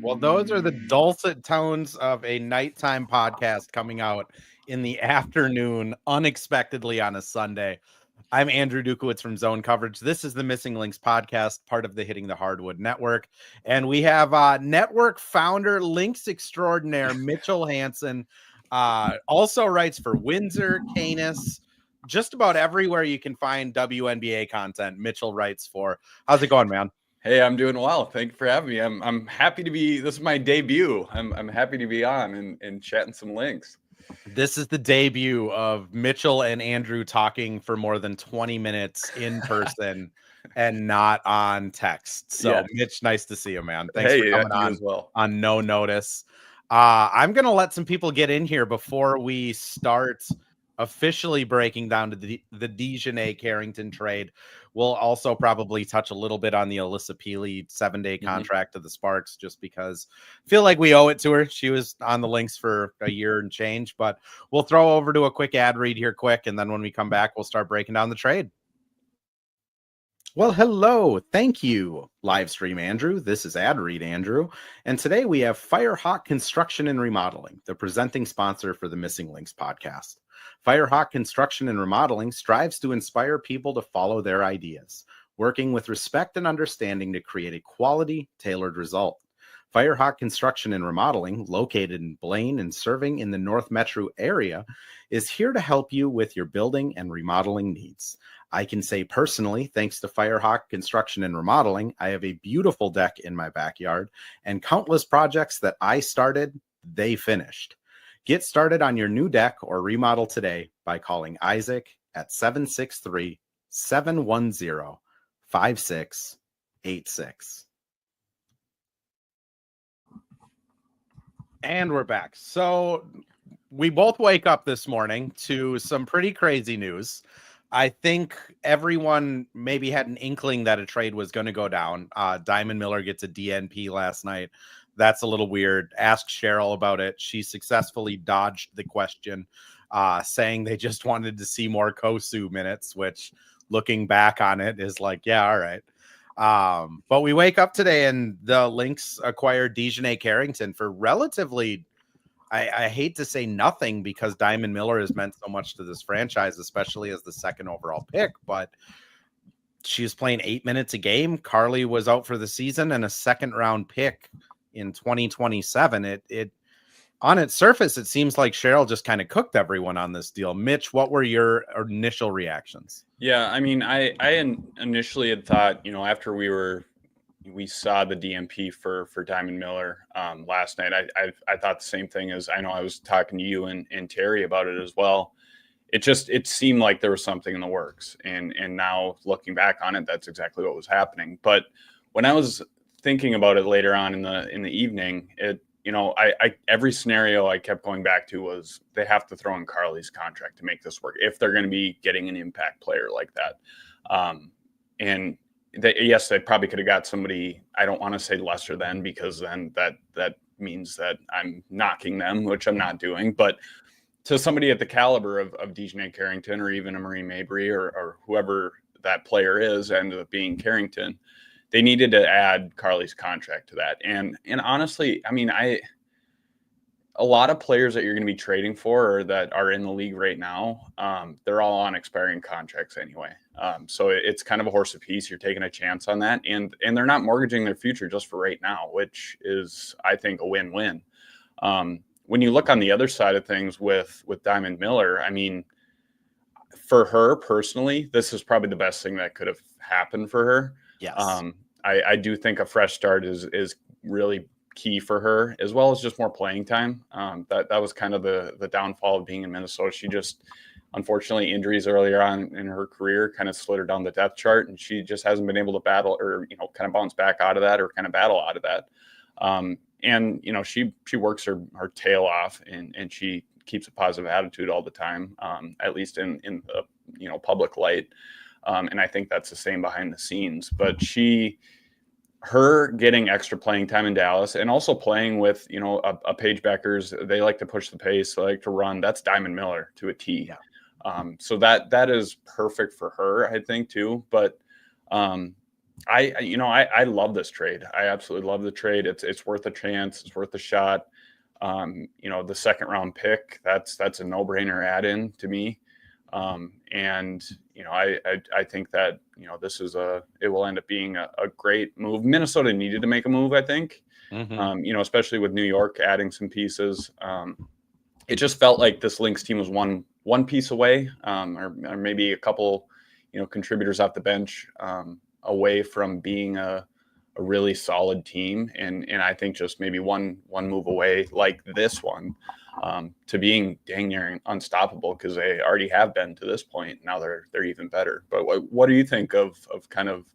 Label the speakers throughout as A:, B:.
A: Well, those are the dulcet tones of a nighttime podcast coming out in the afternoon, unexpectedly on a Sunday. I'm Andrew Dukowitz from Zone Coverage. This is the Missing Links podcast, part of the Hitting the Hardwood Network. And we have network founder, Lynx extraordinaire, Mitchell Hansen, also writes for Windsor, Canis, just about everywhere you can find WNBA content. Mitchell writes for. How's it going, man?
B: Hey, I'm doing well. Thank you for having me. I'm happy to be. This is my debut. I'm happy to be on and chatting some Lynx.
A: This is the debut of Mitchell and Andrew talking for more than 20 minutes in person and not on text. So, yeah. Mitch, nice to see you, man. Thanks for coming on
B: as well.
A: On no notice. I'm going to let some people get in here before we start officially breaking down to the Dijonai Carrington trade. We'll also probably touch a little bit on the Alyssa Peely 7-day contract to the Sparks, just because I feel like we owe it to her. She was on the Lynx for a year and change, but we'll throw over to a quick ad read here quick. And then when we come back, we'll start breaking down the trade. Well, hello. Thank you, Livestream Andrew. This is Ad Read Andrew. And today we have Firehawk Construction and Remodeling, the presenting sponsor for the Missing Links podcast. Firehawk Construction and Remodeling strives to inspire people to follow their ideas, working with respect and understanding to create a quality, tailored result. Firehawk Construction and Remodeling, located in Blaine and serving in the North Metro area, is here to help you with your building and remodeling needs. I can say personally, thanks to Firehawk Construction and Remodeling, I have a beautiful deck in my backyard and countless projects that I started, they finished. Get started on your new deck or remodel today by calling Isaac at 763-710-5686. And we're back. So we both wake up this morning to some pretty crazy news. I think everyone maybe had an inkling that a trade was going to go down. Diamond Miller gets a DNP last night. That's a little weird. Ask Cheryl about it. She successfully dodged the question, saying they just wanted to see more Kosu minutes, which looking back on it is like, yeah, all right. But we wake up today and the Lynx acquired Dijonai Carrington for relatively, I hate to say nothing, because Diamond Miller has meant so much to this franchise, especially as the second overall pick, but she was playing 8 minutes a game. Karlie was out for the season and a second round pick in 2027. It on its surface, it seems like Cheryl just kind of cooked everyone on this deal. Mitch, what were your initial reactions?
B: Yeah, I mean, I initially had thought, after we saw the DMP for Diamond Miller last night, I thought the same thing. As I know I was talking to you and Terry about it as well. It seemed like there was something in the works, and now looking back on it, that's exactly what was happening. But when I was thinking about it later on in the evening, every scenario I kept going back to was they have to throw in Karlie's contract to make this work if they're going to be getting an impact player like that. Yes, they probably could have got somebody, I don't want to say lesser than, because then that means that I'm knocking them, which I'm not doing. But to somebody at the caliber of Dijonai Carrington, or even a Maureen Mabry, or whoever that player is, ended up being Carrington, they needed to add Karlie's contract to that. And honestly, I mean, a lot of players that you're going to be trading for, or that are in the league right now, they're all on expiring contracts anyway. So it's kind of a horse apiece. You're taking a chance on that, and they're not mortgaging their future just for right now, which is, I think, a win-win. When you look on the other side of things with Diamond Miller, I mean, for her personally, this is probably the best thing that could have happened for her.
A: Yes.
B: I do think a fresh start is really key for her, as well as just more playing time. That was kind of the downfall of being in Minnesota. She just, unfortunately, injuries earlier on in her career kind of slid her down the depth chart, and she just hasn't been able to battle, or kind of bounce back out of that, or kind of battle out of that. And she works her tail off, and she keeps a positive attitude all the time, at least in the public light. And I think that's the same behind the scenes. But her getting extra playing time in Dallas, and also playing with, a Paige Beckers, they like to push the pace, they like to run. That's Diamond Miller to a T. Yeah. So that is perfect for her, I think, too. But I love this trade. I absolutely love the trade. It's worth a chance. It's worth a shot. The second round pick, that's a no-brainer add-in to me. And I think that this is it will end up being a great move. Minnesota needed to make a move, I think. Especially with New York adding some pieces. It just felt like this Lynx team was one piece away, or maybe a couple contributors off the bench away from being a really solid team, and I think just maybe one move away, like this one, to being dang near unstoppable, because they already have been to this point. Now they're even better. But what do you think of kind of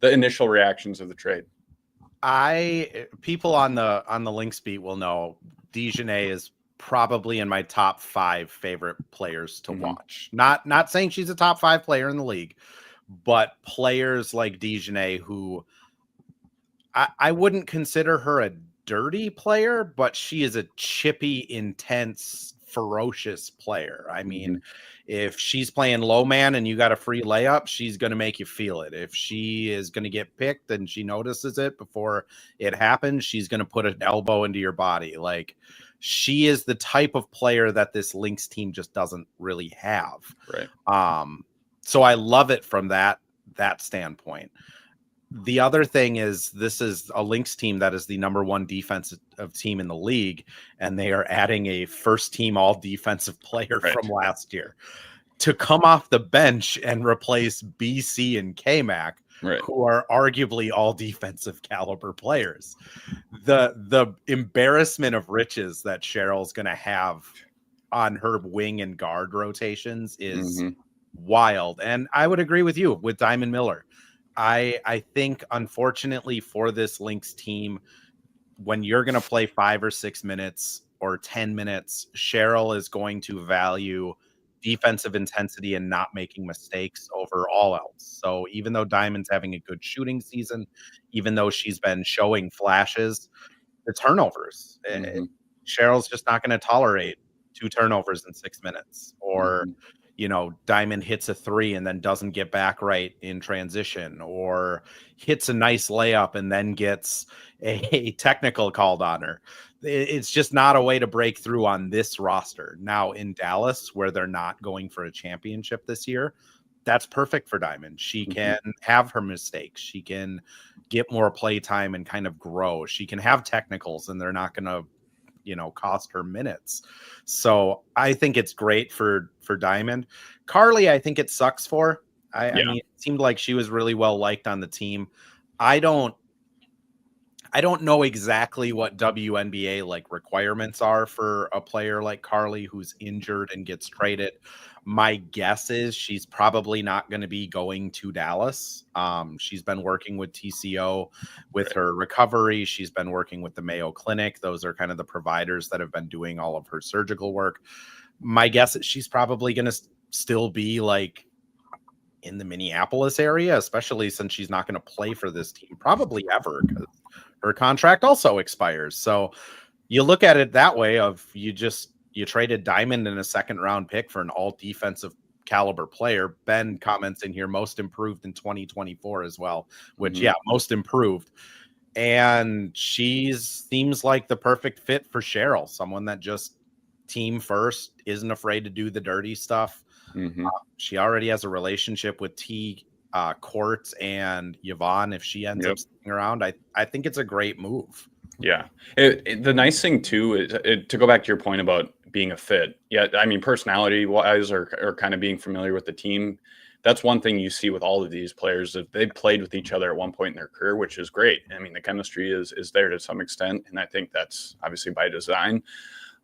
B: the initial reactions of the trade?
A: People on the Lynx beat will know Dijonai is probably in my top 5 favorite players to watch. Not saying she's a top 5 player in the league, but players like Dijonai, who I wouldn't consider her a dirty player, but she is a chippy, intense, ferocious player. I mean, if she's playing low man and you got a free layup, she's going to make you feel it. If she is going to get picked and she notices it before it happens, she's going to put an elbow into your body. Like, she is the type of player that this Lynx team just doesn't really have.
B: Right.
A: So I love it from that standpoint. The other thing is, this is a Lynx team that is the number 1 defensive team in the league, and they are adding a first team all defensive player from last year to come off the bench and replace BC and K-Mac, who are arguably all defensive caliber players. The embarrassment of riches that Cheryl's going to have on her wing and guard rotations is wild. And I would agree with you with Diamond Miller. I think, unfortunately for this Lynx team, when you're going to play 5 or 6 minutes or 10 minutes, Cheryl is going to value defensive intensity and not making mistakes over all else. So even though Diamond's having a good shooting season, even though she's been showing flashes, the turnovers, Cheryl's just not going to tolerate 2 turnovers in 6 minutes, or Diamond hits a 3 and then doesn't get back right in transition, or hits a nice layup and then gets a technical called on her. It's just not a way to break through on this roster. Now in Dallas, where they're not going for a championship this year, that's perfect for Diamond. She can have her mistakes. She can get more play time and kind of grow. She can have technicals and they're not going to cost her minutes. So I think it's great for Diamond. Karlie, I think it sucks for. I mean, it seemed like she was really well liked on the team. I don't know exactly what WNBA like requirements are for a player like Karlie who's injured and gets traded. My guess is she's probably not going to be going to Dallas. She's been working with TCO with her recovery. She's been working with the Mayo Clinic. Those are kind of the providers that have been doing all of her surgical work. My guess is she's probably going to still be like in the Minneapolis area, especially since she's not going to play for this team probably ever, because her contract also expires. So you look at it that way of you traded Diamond in a 2nd round pick for an all defensive caliber player. Ben comments in here, most improved in 2024 as well, which most improved. And she seems like the perfect fit for Cheryl, someone that just team first, isn't afraid to do the dirty stuff. She already has a relationship with Court and Yavon. If she ends up sticking around, I think it's a great move.
B: Yeah. The nice thing too is to go back to your point about being a fit. Yeah. I mean, personality wise or kind of being familiar with the team. That's one thing you see with all of these players, that they played with each other at one point in their career, which is great. I mean, the chemistry is there to some extent. And I think that's obviously by design.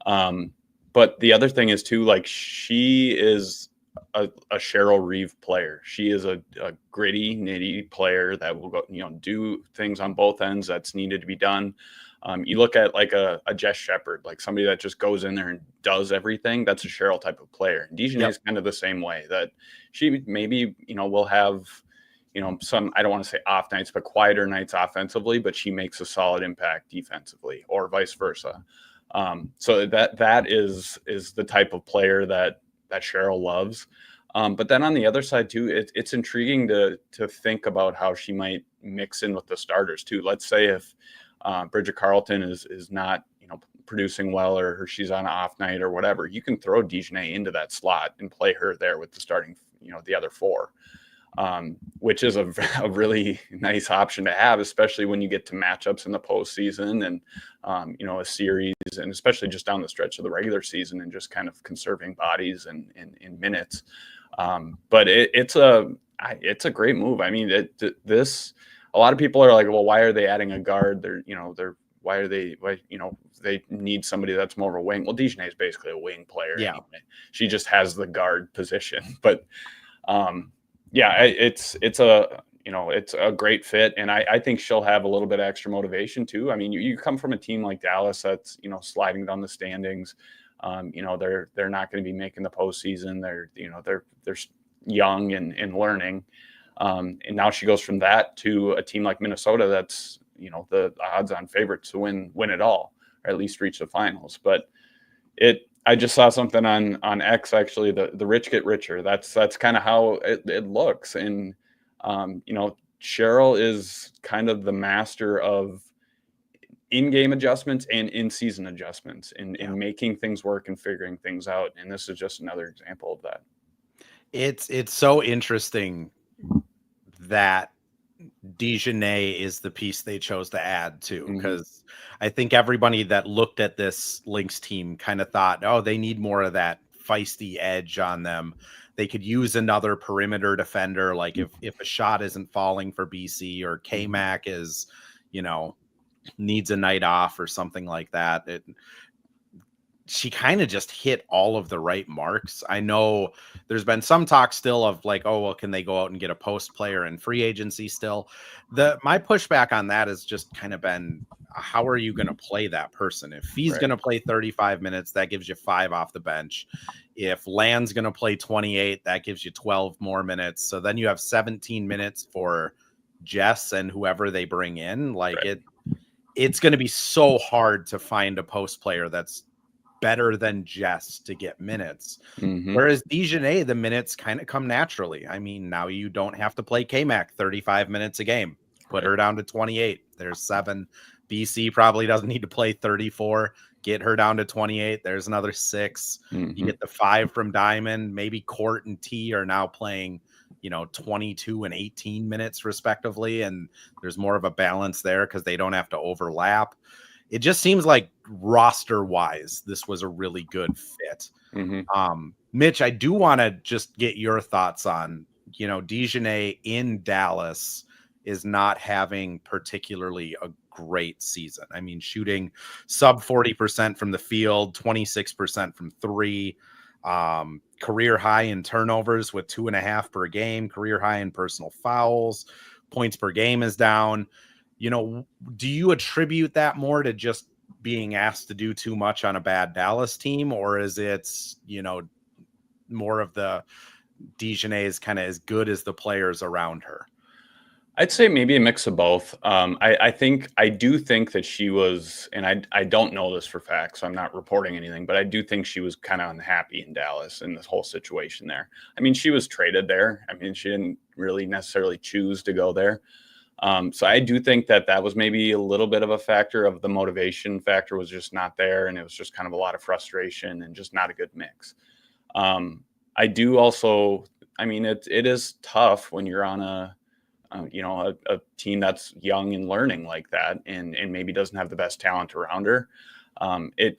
B: But the other thing is too, like, she is a Cheryl Reeve player. She is a gritty, nitty player that will go, do things on both ends that's needed to be done. You look at like a Jess Shepard, like somebody that just goes in there and does everything. That's a Cheryl type of player. Dijonai is kind of the same way, that she maybe, will have, some, I don't want to say off nights, but quieter nights offensively, but she makes a solid impact defensively, or vice versa. So that is the type of player that Cheryl loves. But then on the other side too, it's intriguing to think about how she might mix in with the starters too. Let's say if Bridget Carleton is not, producing well, or she's on an off night or whatever, you can throw Dijonai into that slot and play her there with the starting, the other four, which is a really nice option to have, especially when you get to matchups in the postseason and, a series, and especially just down the stretch of the regular season and just kind of conserving bodies and in minutes. But it's a great move. I mean, a lot of people are like, well, why are they adding a guard? They need somebody that's more of a wing. Well, Dijonai is basically a wing player.
A: Yeah.
B: Anyway. She just has the guard position, but it's a great fit. And I think she'll have a little bit of extra motivation too. I mean, you come from a team like Dallas that's, sliding down the standings. They're not going to be making the postseason. They're young and learning. And now she goes from that to a team like Minnesota that's, the odds-on favorite to win it all, or at least reach the finals. But I just saw something on X, actually, the rich get richer. That's kind of how it looks. And, Cheryl is kind of the master of in-game adjustments and in-season adjustments and making things work and figuring things out. And this is just another example of that.
A: It's so interesting that Dijonai is the piece they chose to add to, because I think everybody that looked at this Lynx team kind of thought, oh, they need more of that feisty edge on them. They could use another perimeter defender, like if a shot isn't falling for BC, or K-Mac is, needs a night off or something like that. She kind of just hit all of the right marks. I know there's been some talk still of like, oh, well, can they go out and get a post player in free agency still? My pushback on that has just kind of been, how are you going to play that person? If he's going to play 35 minutes, that gives you 5 off the bench. If Land's going to play 28, that gives you 12 more minutes. So then you have 17 minutes for Jess and whoever they bring in. Like it's going to be so hard to find a post player that's better than Jess to get minutes. Whereas Dijonai, the minutes kind of come naturally. I mean, now you don't have to play K-Mac 35 minutes a game. Put her down to 28. There's 7. BC probably doesn't need to play 34. Get her down to 28. There's another 6. You get the 5 from Diamond. Maybe Court and T are now playing, 22 and 18 minutes respectively. And there's more of a balance there because they don't have to overlap. It just seems like roster wise, this was a really good fit. Mitch, I do want to just get your thoughts on, Dijonai in Dallas is not having particularly a great season. I mean, shooting sub 40% from the field, 26% from 3, career high in turnovers with 2.5 per game, career high in personal fouls, points per game is down. Do you attribute that more to just being asked to do too much on a bad Dallas team, or is it, more of the Dijonai is kind of as good as the players around her?
B: I'd say maybe a mix of both. I do think that she was, and I don't know this for fact, so I'm not reporting anything, but I do think she was kind of unhappy in Dallas in this whole situation there. I mean, she was traded there. I mean, she didn't really necessarily choose to go there. So I do think that was maybe a little bit of a factor of the motivation factor was just not there. And it was just kind of a lot of frustration and just not a good mix. I do also, I mean, it is tough when you're on a team that's young and learning like that and maybe doesn't have the best talent around her.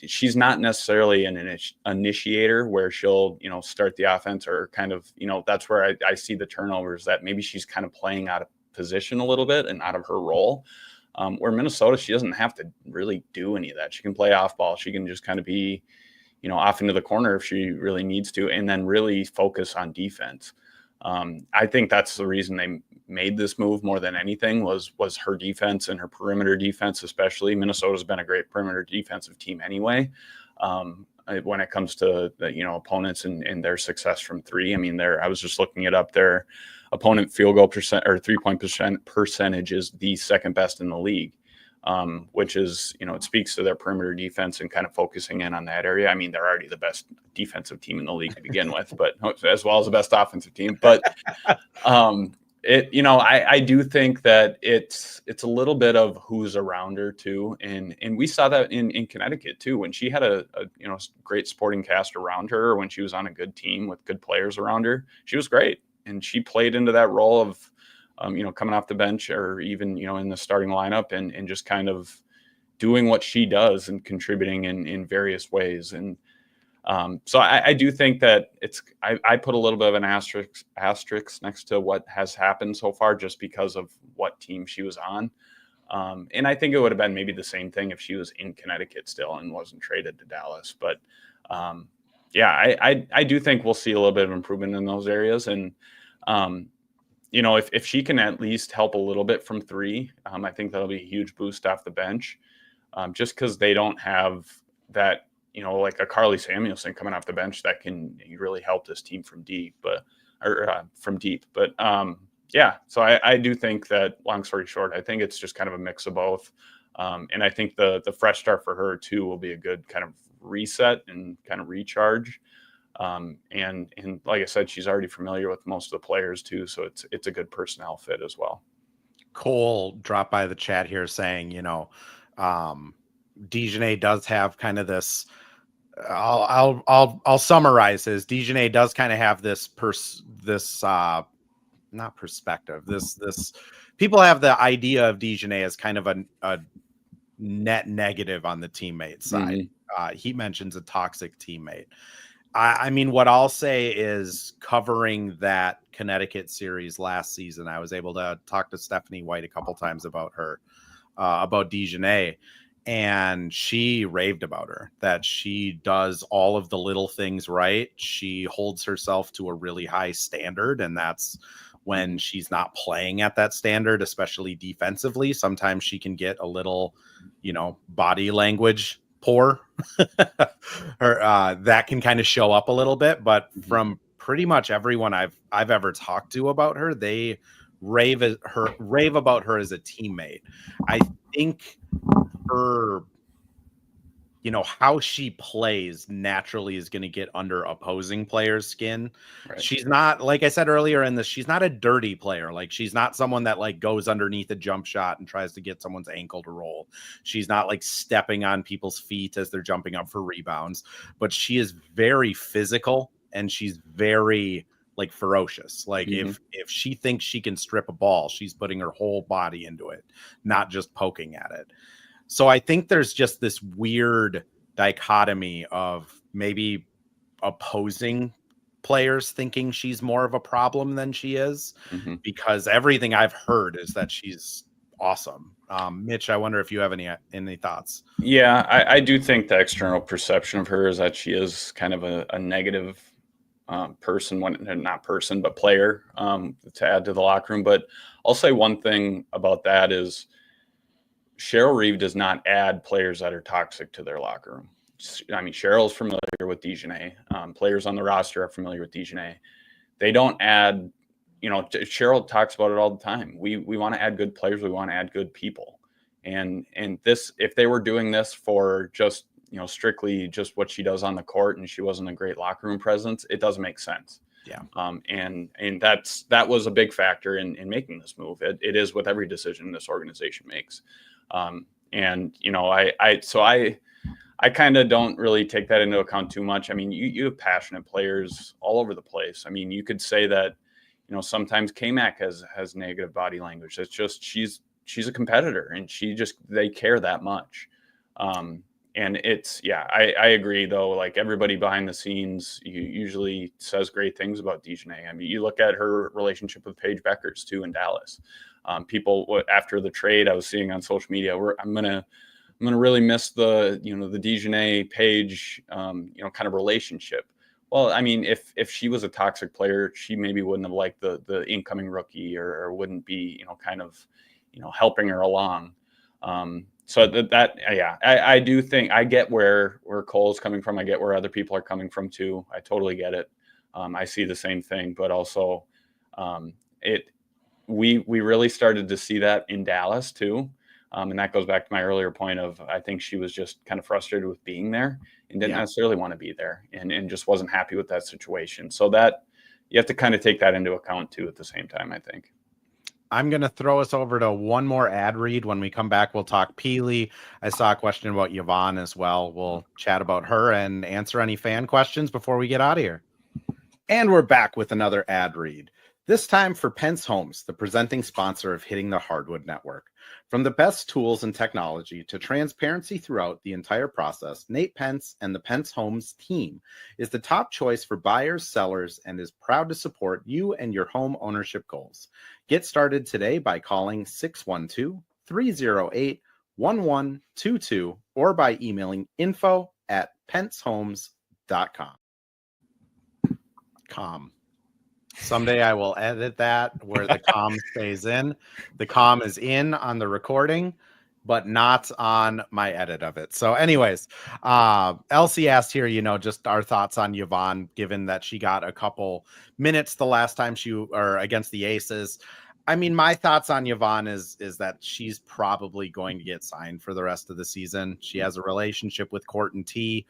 B: She's not necessarily an initiator where she'll, start the offense or kind of, that's where I see the turnovers, that maybe she's kind of playing out of position a little bit and out of her role, where Minnesota, she doesn't have to really do any of that. She can play off ball. She can just kind of be, off into the corner if she really needs to, and then really focus on defense. I think that's the reason they made this move more than anything was her defense and her perimeter defense, especially. Minnesota's been a great perimeter defensive team anyway. When it comes to opponents and their success from 3, I mean, I was just looking it up. Their opponent field goal percent or 3-point percentage is the second best in the league, which is, it speaks to their perimeter defense and kind of focusing in on that area. I mean, they're already the best defensive team in the league to begin with, but as well as the best offensive team. But I do think that it's a little bit of who's around her too. And we saw that in Connecticut too, when she had a great supporting cast around her, or when she was on a good team with good players around her, she was great. And she played into that role of, coming off the bench, or even, in the starting lineup, and just kind of doing what she does and contributing in various ways. And so I do think that I put a little bit of an asterisk next to what has happened so far, just because of what team she was on. And I think it would have been maybe the same thing if she was in Connecticut still and wasn't traded to Dallas. But I do think we'll see a little bit of improvement in those areas. And, if she can at least help a little bit from three, I think that'll be a huge boost off the bench, just because they don't have that, like a Karlie Samuelson coming off the bench that can really help this team from deep. But so I do think that, long story short, I think it's just kind of a mix of both. And I think the fresh start for her too will be a good kind of reset and kind of recharge. And like I said, she's already familiar with most of the players too, so it's a good personnel fit as well.
A: Cole dropped by the chat here saying, Dijonai does have kind of this. I'll summarize his. Dijonai does kind of have this not perspective. This people have the idea of Dijonai as kind of a net negative on the teammate side. Mm-hmm. He mentions a toxic teammate. I mean, what I'll say is, covering that Connecticut series last season, I was able to talk to Stephanie White a couple times about her, about Dijonai, and she raved about her, that she does all of the little things right. She holds herself to a really high standard, and that's when she's not playing at that standard, especially defensively. Sometimes she can get a little, body language poor. That can kind of show up a little bit, but from pretty much everyone I've ever talked to about her, they rave about her as a teammate. I think her, how she plays naturally is going to get under opposing players' skin. Right. She's not, like I said earlier in this, she's not a dirty player. Like, she's not someone that goes underneath a jump shot and tries to get someone's ankle to roll. She's not stepping on people's feet as they're jumping up for rebounds, but she is very physical, and she's very ferocious. If she thinks she can strip a ball, she's putting her whole body into it, not just poking at it. So I think there's just this weird dichotomy of maybe opposing players thinking she's more of a problem than she is, because everything I've heard is that she's awesome. Mitch, I wonder if you have any thoughts.
B: Yeah, I do think the external perception of her is that she is kind of a negative person, but player, to add to the locker room. But I'll say one thing about that is, Cheryl Reeve does not add players that are toxic to their locker room. I mean, Cheryl's familiar with Dijonai. Players on the roster are familiar with Dijonai. They don't add, Cheryl talks about it all the time. We want to add good players. We want to add good people. And this, if they were doing this for just, strictly just what she does on the court, and she wasn't a great locker room presence, it doesn't make sense.
A: Yeah.
B: And that was a big factor in making this move. It is with every decision this organization makes. I kind of don't really take that into account too much. I mean, you have passionate players all over the place. I mean, you could say that, sometimes K-Mac has negative body language. It's just, she's a competitor, and they care that much. And I agree though. Everybody behind the scenes usually says great things about Dijonai. I mean, you look at her relationship with Paige Beckers too in Dallas. People, after the trade, I was seeing on social media, I'm gonna really miss the Dijonai Paige kind of relationship. Well, I mean, if she was a toxic player, she maybe wouldn't have liked the incoming rookie, or wouldn't be helping her along. So I do think I get where Cole's coming from. I get where other people are coming from too. I totally get it. I see the same thing, but also we really started to see that in Dallas too. And that goes back to my earlier point of, I think she was just kind of frustrated with being there and didn't necessarily want to be there, and just wasn't happy with that situation. So that you have to kind of take that into account too at the same time, I think.
A: I'm going to throw us over to one more ad read. When we come back, we'll talk Peely. I saw a question about Yavon as well. We'll chat about her and answer any fan questions before we get out of here. And we're back with another ad read. This time for Pence Homes, the presenting sponsor of Hitting the Hardwood Network. From the best tools and technology to transparency throughout the entire process, Nate Pence and the Pence Homes team is the top choice for buyers, sellers, and is proud to support you and your home ownership goals. Get started today by calling 612-308-1122 or by emailing info@pencehomes.com. Someday I will edit that where the com stays in. The com is in on the recording, but not on my edit of it. So anyways, Elsie asked here, just our thoughts on Yavon, given that she got a couple minutes the last time or against the Aces. I mean, my thoughts on Yavon is that she's probably going to get signed for the rest of the season. She has a relationship with Court and T.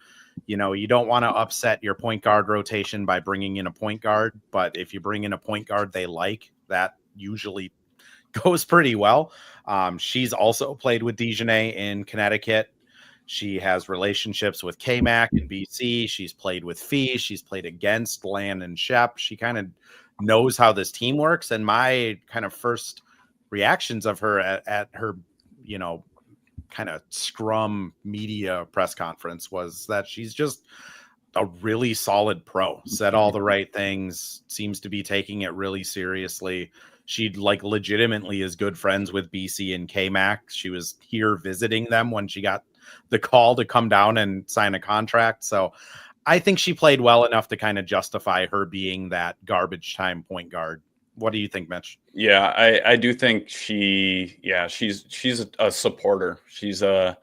A: You don't want to upset your point guard rotation by bringing in a point guard, but if you bring in a point guard they like, that usually goes pretty well. She's also played with Dijonai in Connecticut. She has relationships with K-Mac in BC. She's played with Fee. She's played against Lan and Shep. She kind of knows how this team works. And my kind of first reactions of her at her, kind of scrum media press conference was that she's just a really solid pro, said all the right things, seems to be taking it really seriously. She legitimately is good friends with BC and K-Mac. She was here visiting them when she got the call to come down and sign a contract. So I think she played well enough to kind of justify her being that garbage time point guard. What do you think, Mitch?
B: Yeah, I do think she's a supporter. She's a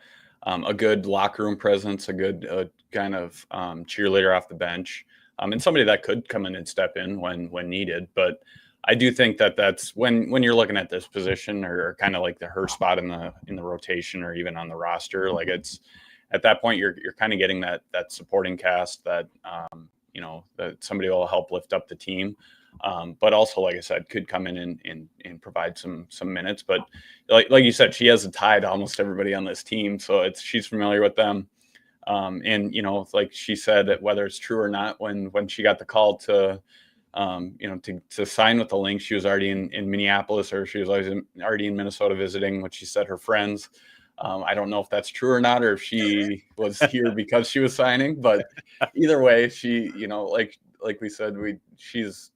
B: good locker room presence, a good kind of cheerleader off the bench, and somebody that could come in and step in when needed. But I do think that's when you're looking at this position or kind of like her spot in the rotation or even on the roster, like it's at that point you're kind of getting that supporting cast that that somebody will help lift up the team. But also, like I said, could come in and provide some minutes. But like you said, she has a tie to almost everybody on this team, so she's familiar with them. And like she said, that whether it's true or not, when she got the call to sign with the Lynx, she was already in Minneapolis, or she was already in Minnesota visiting, what she said, her friends. I don't know if that's true or not, or if she was here because she was signing. But either way, she, like we said, she's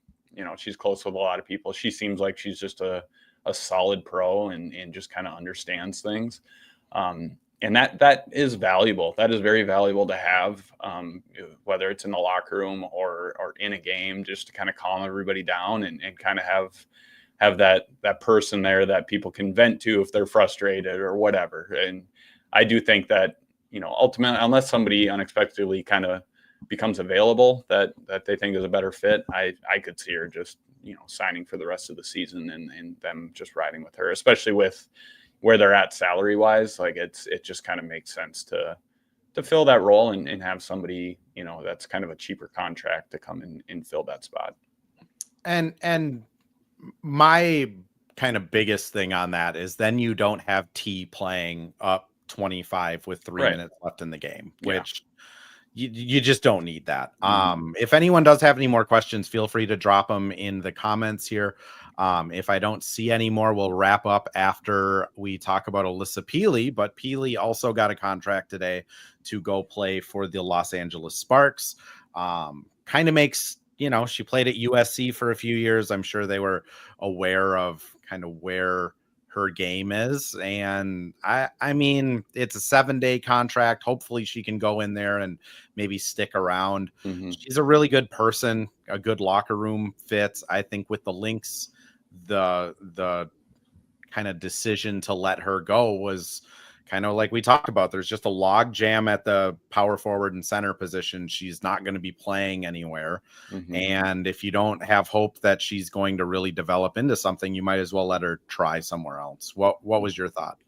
B: close with a lot of people. She seems like she's just a solid pro and just kind of understands things. And that is valuable. That is very valuable to have, whether it's in the locker room or in a game, just to kind of calm everybody down and kind of have that person there that people can vent to if they're frustrated or whatever. And I do think that, ultimately, unless somebody unexpectedly kind of becomes available that they think is a better fit, I could see her just, signing for the rest of the season and them just riding with her, especially with where they're at salary wise. Like it just kind of makes sense to fill that role and have somebody, that's kind of a cheaper contract to come in and fill that spot.
A: And my kind of biggest thing on that is then you don't have T playing up 25 with 3 minutes left in the game, which you just don't need that. If anyone does have any more questions, feel free to drop them in the comments here. If I don't see any more, we'll wrap up after we talk about Alyssa Peely. But Peely also got a contract today to go play for the Los Angeles Sparks. Kind of makes, she played at USC for a few years. I'm sure they were aware of kind of where her game is. And I mean, it's a 7-day contract. Hopefully she can go in there and maybe stick around. She's a really good person, a good locker room fit. I think with the Lynx, the kind of decision to let her go was kind of like we talked about. There's just a log jam at the power forward and center position. She's not going to be playing anywhere. And if you don't have hope that she's going to really develop into something, you might as well let her try somewhere else. What was your thought?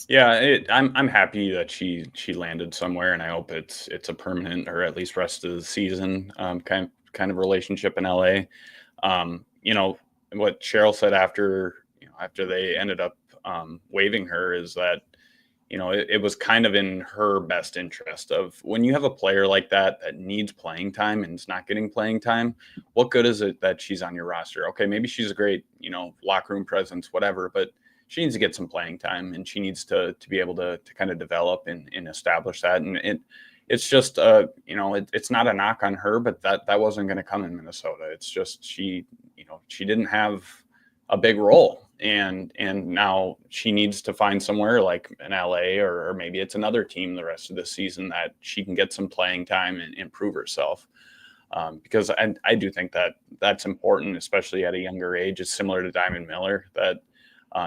B: Yeah, I'm happy that she landed somewhere, and I hope it's a permanent or at least rest of the season kind of relationship in LA. What Cheryl said after after they ended up waiving her, is that, it was kind of in her best interest of, when you have a player like that needs playing time and is not getting playing time, what good is it that she's on your roster? Okay, maybe she's a great, locker room presence, whatever, but she needs to get some playing time, and she needs to be able to kind of develop and establish that. And it's just, it's not a knock on her, but that wasn't going to come in Minnesota. It's just, she didn't have a big role. And now she needs to find somewhere like in LA, or maybe it's another team the rest of the season, that she can get some playing time and improve herself. Because I do think that that's important, especially at a younger age. It's similar to Diamond Miller, that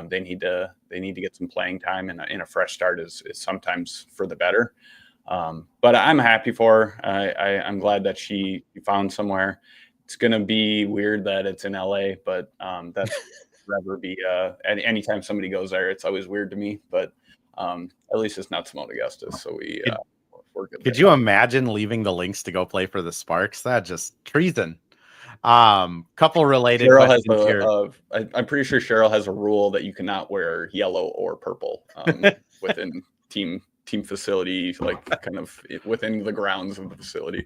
B: they need to get some playing time, and a fresh start is sometimes for the better. But I'm happy for her. I'm glad that she found somewhere. It's going to be weird that it's in LA, but that's forever be anytime somebody goes there, it's always weird to me. But at least it's not Simone Augustus, so we're good.
A: Could you imagine leaving the Lynx to go play for the Sparks? That just treason. Couple related
B: Cheryl
A: questions here.
B: I'm pretty sure Cheryl has a rule that you cannot wear yellow or purple within team facility, like kind of within the grounds of the facility.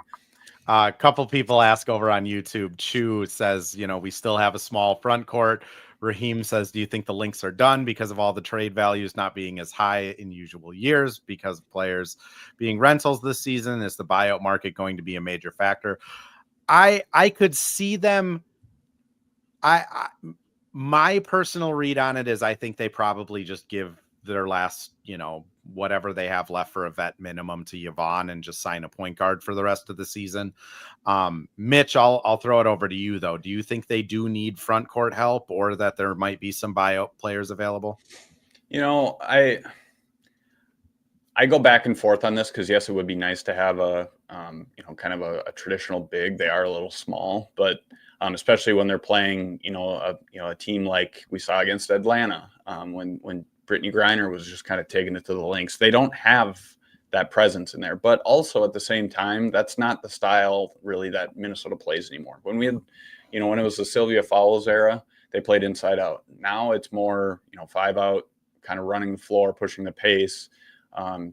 A: A couple people ask over on YouTube. Chu says, we still have a small front court. Raheem says, do you think the Lynx are done because of all the trade values not being as high in usual years because of players being rentals this season? Is the buyout market going to be a major factor? I could see them. My personal read on it is, I think they probably just give their last, whatever they have left for a vet minimum to Yavon and just sign a point guard for the rest of the season. Mitch, I'll throw it over to you though. Do you think they do need front court help, or that there might be some buyout players available?
B: I go back and forth on this, because yes, it would be nice to have a kind of a traditional big. They are a little small, but especially when they're playing, a team like we saw against Atlanta, when Brittany Griner was just kind of taking it to the Lynx. They don't have that presence in there, but also at the same time, that's not the style really that Minnesota plays anymore. When we had, when it was the Sylvia Fowles era, they played inside out. Now it's more, 5 out, kind of running the floor, pushing the pace,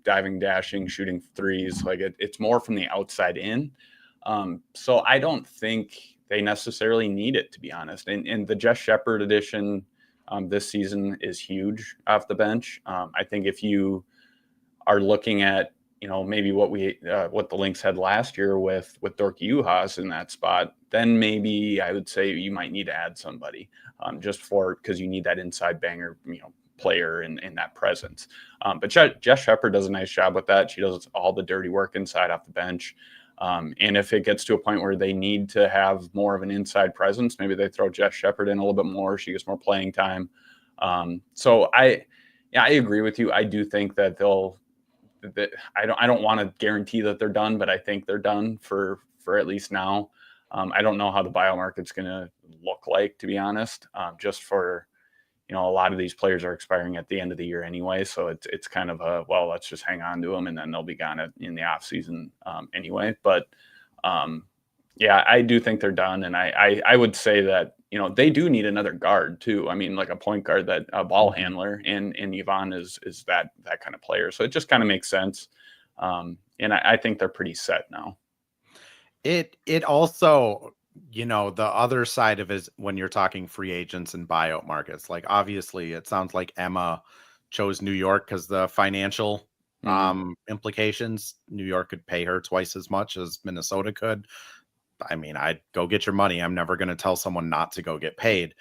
B: diving, dashing, shooting threes. Like it's more from the outside in. So I don't think they necessarily need it, to be honest. And the Jess Shepard edition this season is huge off the bench. I think if you are looking at, maybe what the Lynx had last year with Dorky Uhas in that spot, then maybe I would say you might need to add somebody just because you need that inside banger, player in that presence. But Jess Shepard does a nice job with that. She does all the dirty work inside off the bench. And if it gets to a point where they need to have more of an inside presence, maybe they throw Jess Shepard in a little bit more. She gets more playing time. So I agree with you. I do think that I don't want to guarantee that they're done, but I think they're done for at least now. I don't know how the buyout market's going to look like, to be honest, just for, a lot of these players are expiring at the end of the year anyway. So it's kind of let's just hang on to them, and then they'll be gone in the off season anyway. But I do think they're done. And I would say that, they do need another guard too. I mean, like a point guard, that a ball handler, and Yvonne is that kind of player. So it just kind of makes sense. And I think they're pretty set now.
A: It also, the other side of it is when you're talking free agents and buyout markets, like obviously it sounds like Emma chose New York because the financial implications. New York could pay her twice as much as Minnesota could. I mean, I'd go get your money. I'm never going to tell someone not to go get paid.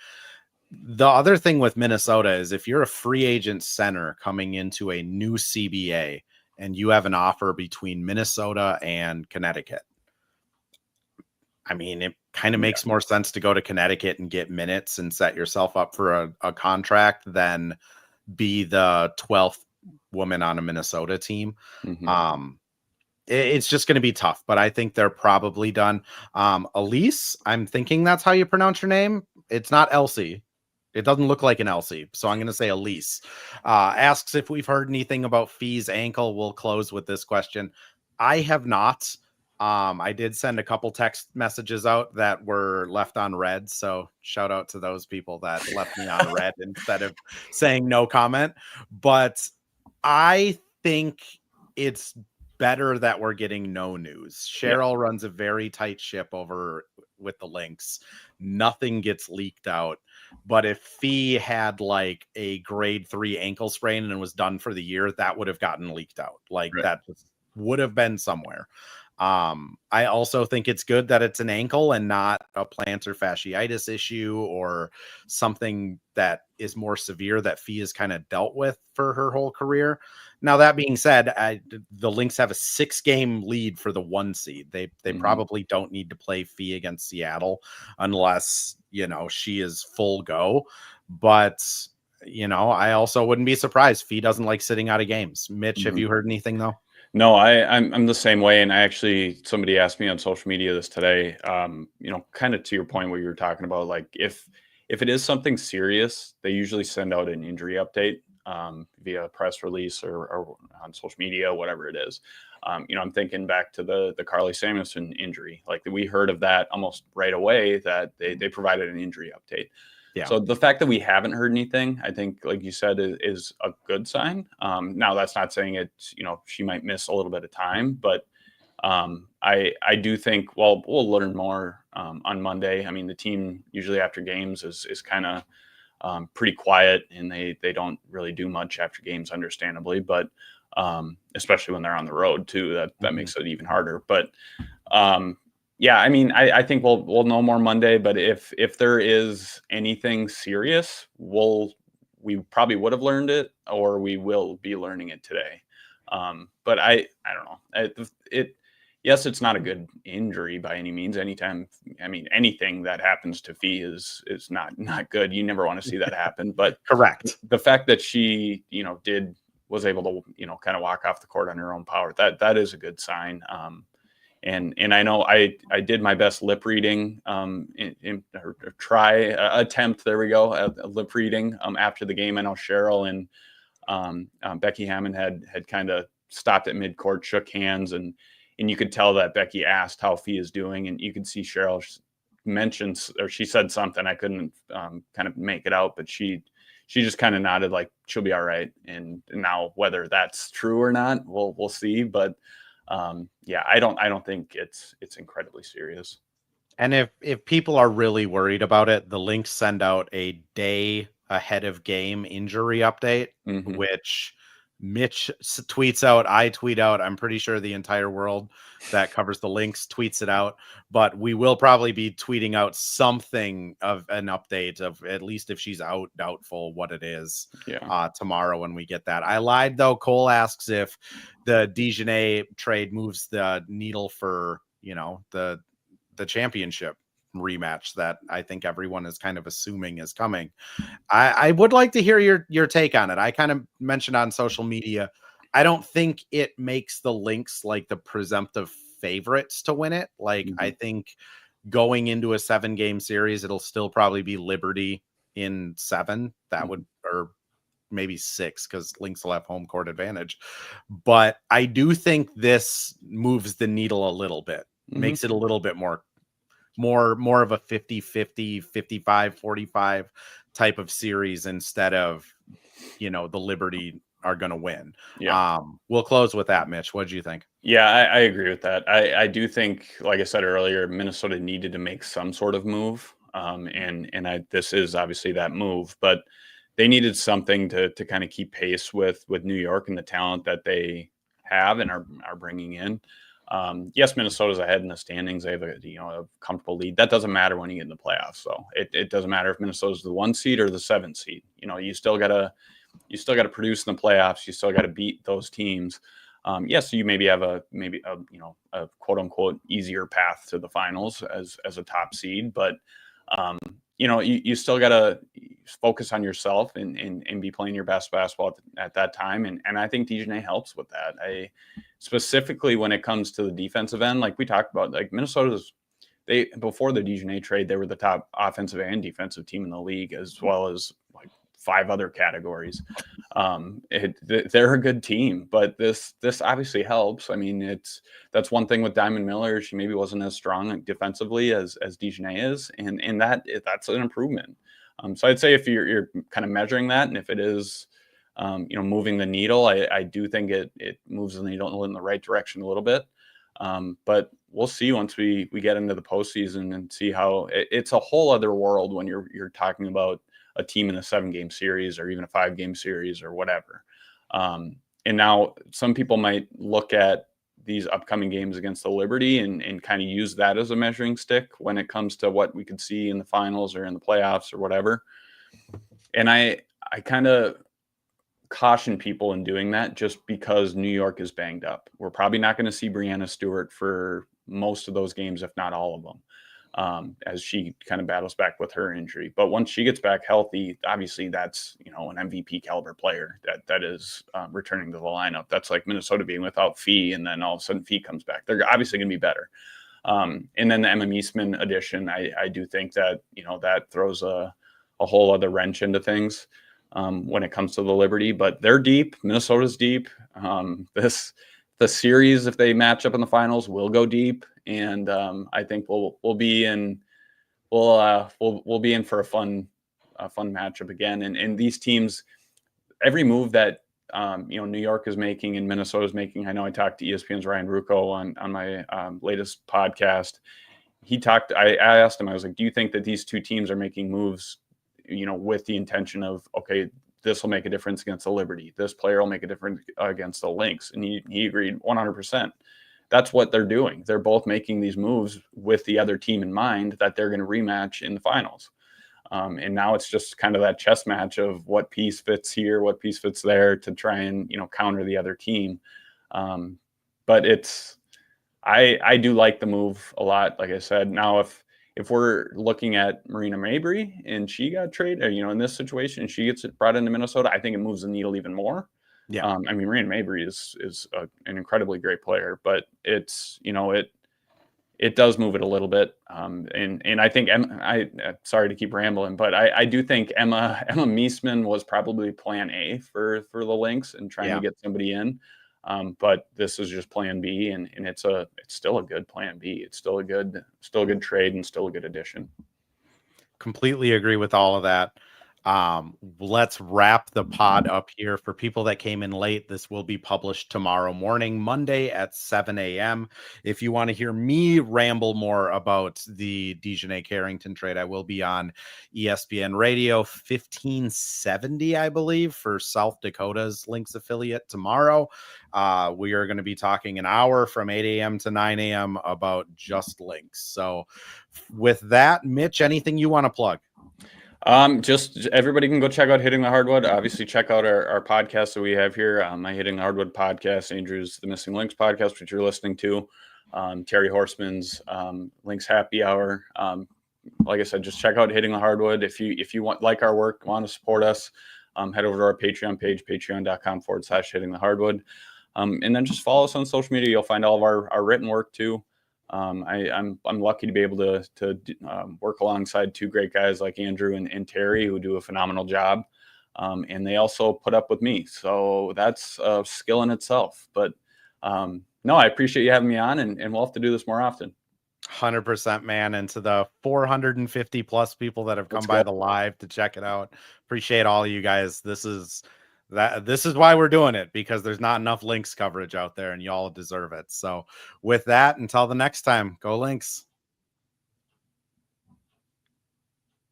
A: The other thing with Minnesota is, if you're a free agent center coming into a new CBA and you have an offer between Minnesota and Connecticut, I mean, it kind of makes more sense to go to Connecticut and get minutes and set yourself up for a contract than be the 12th woman on a Minnesota team. It's just going to be tough, but I think they're probably done. Elise, I'm thinking that's how you pronounce your name. It's not Elsie. It doesn't look like an Elsie, so I'm going to say Elise. Asks if we've heard anything about Fee's ankle. We'll close with this question. I have not. I did send a couple text messages out that were left on red. So shout out to those people that left me on red instead of saying no comment. But I think it's better that we're getting no news. Cheryl runs a very tight ship over with the Lynx. Nothing gets leaked out. But if Fee had like a grade 3 ankle sprain and was done for the year, that would have gotten leaked out. Like that would have been somewhere. I also think it's good that it's an ankle and not a plantar fasciitis issue or something that is more severe that Fee has kind of dealt with for her whole career. Now, that being said, the Lynx have a 6-game lead for the 1 seed. They probably don't need to play Fee against Seattle unless, she is full go. But, I also wouldn't be surprised. Fee doesn't like sitting out of games. Mitch, have you heard anything though?
B: No, I'm the same way. And somebody asked me on social media this today, kind of to your point, what you were talking about, like if it is something serious, they usually send out an injury update via press release or on social media, whatever it is. I'm thinking back to the Karlie Samuelson injury. Like we heard of that almost right away that they provided an injury update. Yeah. So the fact that we haven't heard anything, I think, like you said, is a good sign. Now, that's not saying it's, she might miss a little bit of time, but I do think, we'll learn more on Monday. I mean, the team usually after games is kind of pretty quiet, and they don't really do much after games, understandably, but especially when they're on the road too, that makes it even harder. But yeah, I mean, I think we'll know more Monday, but if there is anything serious, we probably would have learned it, or we will be learning it today. But I don't know. Yes, it's not a good injury by any means. Anytime, I mean, anything that happens to Fee is not good. You never want to see that happen. But
A: correct.
B: The fact that she, was able to, kind of walk off the court on her own power, that is a good sign. And I know I did my best lip reading attempt. There we go. A lip reading after the game. I know Cheryl and Becky Hammond had kind of stopped at midcourt, shook hands, and you could tell that Becky asked how Fee is doing, and you could see Cheryl mentioned, or she said something. I couldn't kind of make it out, but she just kind of nodded like she'll be all right. And now whether that's true or not, we'll see. But yeah, I don't think it's incredibly serious.
A: And if people are really worried about it, the Lynx send out a day ahead of game injury update, which Mitch tweets out, I tweet out. I'm pretty sure the entire world that covers the Lynx tweets it out, but we will probably be tweeting out something of an update of, at least if she's out, doubtful what it is, tomorrow when we get that. I lied though. Cole asks if the Dijonai trade moves the needle for, the championship rematch that I think everyone is kind of assuming is coming. I would like to hear your take on it. I kind of mentioned on social media, I don't think it makes the Lynx like the presumptive favorites to win it. Like I think going into a 7-game series, it'll still probably be Liberty in 7. That would, or maybe 6, because Lynx will have home court advantage. But I do think this moves the needle a little bit, makes it a little bit more of a 50-50, 55-45 type of series instead of, the Liberty are going to win. Yeah. We'll close with that, Mitch. What do you think?
B: Yeah, I agree with that. I do think, like I said earlier, Minnesota needed to make some sort of move. This is obviously that move, but they needed something to kind of keep pace with New York and the talent that they have and are bringing in. Yes, Minnesota's ahead in the standings. They have a comfortable lead. That doesn't matter when you get in the playoffs. So it doesn't matter if Minnesota's the 1 seed or the 7 seed. You still gotta produce in the playoffs. You still gotta beat those teams. Yes, you maybe have a quote unquote easier path to the finals as a top seed, but you still gotta focus on yourself and be playing your best basketball at that time. And I think Dijonai helps with that. Specifically when it comes to the defensive end, like we talked about, like Minnesota's, before the Dijonai trade, they were the top offensive and defensive team in the league, as well as like 5 other categories. They're a good team, but this obviously helps. I mean, that's one thing with Diamond Miller. She maybe wasn't as strong defensively as Dijonai is, and that's an improvement. So I'd say if you're kind of measuring that, and if it is, moving the needle, I do think it moves the needle in the right direction a little bit. But we'll see once we get into the postseason and see how it's a whole other world when you're talking about a team in a 7-game series or even a 5-game series or whatever. And now some people might look at these upcoming games against the Liberty and kind of use that as a measuring stick when it comes to what we could see in the finals or in the playoffs or whatever. And I kind of caution people in doing that just because New York is banged up. We're probably not going to see Breanna Stewart for most of those games, if not all of them, as she kind of battles back with her injury. But once she gets back healthy, obviously that's, an MVP caliber player that is returning to the lineup. That's like Minnesota being without Fee, and then all of a sudden Fee comes back. They're obviously going to be better. And then the Emma Meesman addition, I do think that, that throws a whole other wrench into things when it comes to the Liberty. But they're deep. Minnesota's deep. The series, if they match up in the finals, will go deep, and I think we'll be in for a fun matchup again. And these teams, every move that New York is making and Minnesota is making. I know I talked to ESPN's Ryan Rucco on my latest podcast. I asked him, I was like, do you think that these two teams are making moves, with the intention of, okay, this will make a difference against the Liberty. This player will make a difference against the Lynx. And he agreed 100%. That's what they're doing. They're both making these moves with the other team in mind that they're going to rematch in the finals. And now it's just kind of that chess match of what piece fits here, what piece fits there to try and, counter the other team. But I do like the move a lot. Like I said, now if we're looking at Marina Mabry and she got traded, in this situation, she gets brought into Minnesota, I think it moves the needle even more.
A: Yeah.
B: I mean, Marina Mabry is an incredibly great player, but it's, it does move it a little bit. And I think sorry to keep rambling, but I do think Emma Meesman was probably plan A for the Lynx and trying to get somebody in. But this is just plan B, and it's still a good plan B. It's still a good trade and still a good addition.
A: Completely agree with all of that. Let's wrap the pod up here. For people that came in late, this will be published tomorrow morning, Monday at 7 a.m. If you want to hear me ramble more about the Dijonai Carrington trade, I will be on ESPN Radio 1570, I believe, for South Dakota's Lynx affiliate tomorrow. We are going to be talking an hour from 8 a.m. to 9 a.m. about just Lynx. So with that, Mitch, anything you want to plug?
B: Just everybody can go check out Hitting the Hardwood. Obviously, check out our podcast that we have here. My Hitting the Hardwood podcast, Andrew's The Missing Lynx podcast, which you're listening to. Terry Horseman's Lynx Happy Hour. Like I said, just check out Hitting the Hardwood. If you like our work, want to support us, head over to our Patreon page, patreon.com/Hitting the Hardwood. And then just follow us on social media. You'll find all of our written work too. I'm lucky to be able to work alongside two great guys like Andrew and Terry, who do a phenomenal job. And they also put up with me. So that's a skill in itself. But no, I appreciate you having me on, and we'll have to do this more often.
A: 100%, man. And to the 450 plus people that have come by the live to check it out, appreciate all of you guys. This is why we're doing it, because there's not enough Lynx coverage out there, and y'all deserve it. So with that, until the next time, go Lynx.